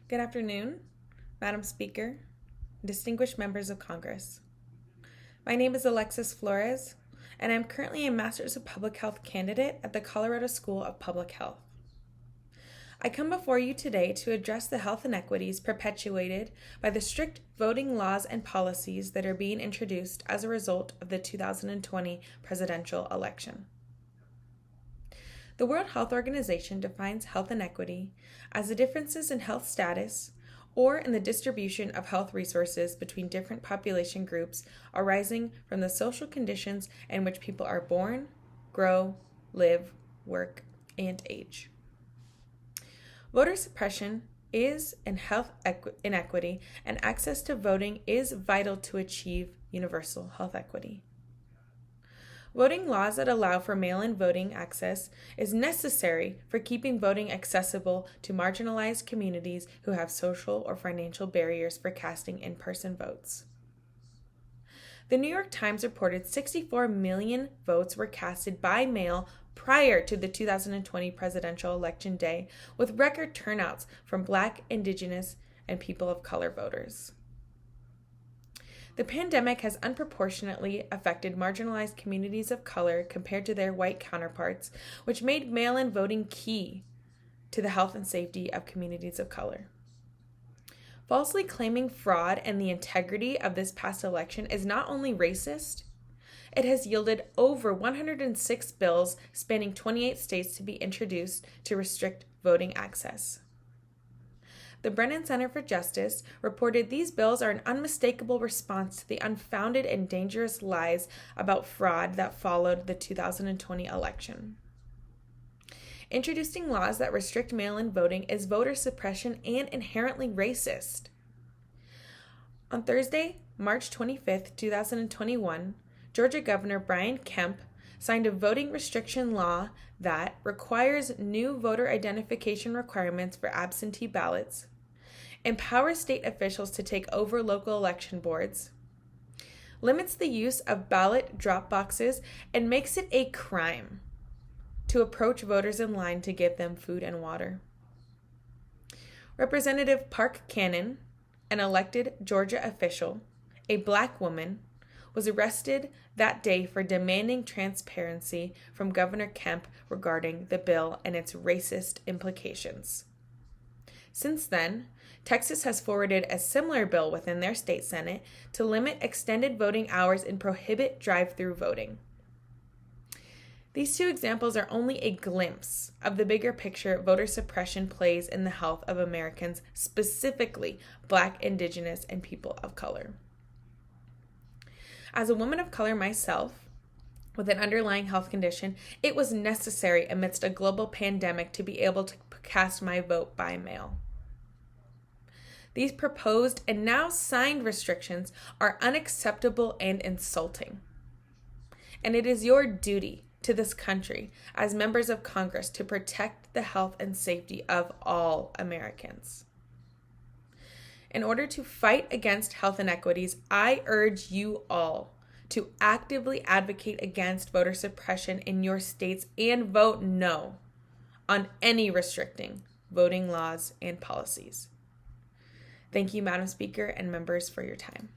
Good afternoon, Madam Speaker, distinguished members of Congress. My name is Alexis Flores, and I'm currently a Master's of Public Health candidate at the Colorado School of Public Health. I come before you today to address the health inequities perpetuated by the strict voting laws and policies that are being introduced as a result of the 2020 presidential election. The World Health Organization defines health inequity as the differences in health status or in the distribution of health resources between different population groups arising from the social conditions in which people are born, grow, live, work, and age. Voter suppression is an health inequity, and access to voting is vital to achieve universal health equity. Voting laws that allow for mail-in voting access is necessary for keeping voting accessible to marginalized communities who have social or financial barriers for casting in-person votes. The New York Times reported 64 million votes were casted by mail prior to the 2020 presidential election day, with record turnouts from Black, Indigenous, and people of color voters. The pandemic has unproportionately affected marginalized communities of color compared to their white counterparts, which made mail-in voting key to the health and safety of communities of color. Falsely claiming fraud and the integrity of this past election is not only racist, it has yielded over 106 bills spanning 28 states to be introduced to restrict voting access. The Brennan Center for Justice reported these bills are an unmistakable response to the unfounded and dangerous lies about fraud that followed the 2020 election. Introducing laws that restrict mail-in voting is voter suppression and inherently racist. On Thursday, March 25, 2021, Georgia Governor Brian Kemp signed a voting restriction law that requires new voter identification requirements for absentee ballots, empowers state officials to take over local election boards, limits the use of ballot drop boxes, and makes it a crime to approach voters in line to give them food and water. Representative Park Cannon, an elected Georgia official, a Black woman, was arrested that day for demanding transparency from Governor Kemp regarding the bill and its racist implications. Since then, Texas has forwarded a similar bill within their state Senate to limit extended voting hours and prohibit drive-through voting. These two examples are only a glimpse of the bigger picture voter suppression plays in the health of Americans, specifically Black, Indigenous, and people of color. As a woman of color myself, with an underlying health condition, it was necessary amidst a global pandemic to be able to cast my vote by mail. These proposed and now signed restrictions are unacceptable and insulting. And it is your duty to this country as members of Congress to protect the health and safety of all Americans. In order to fight against health inequities, I urge you all to actively advocate against voter suppression in your states and vote no on any restricting voting laws and policies. Thank you, Madam Speaker and members, for your time.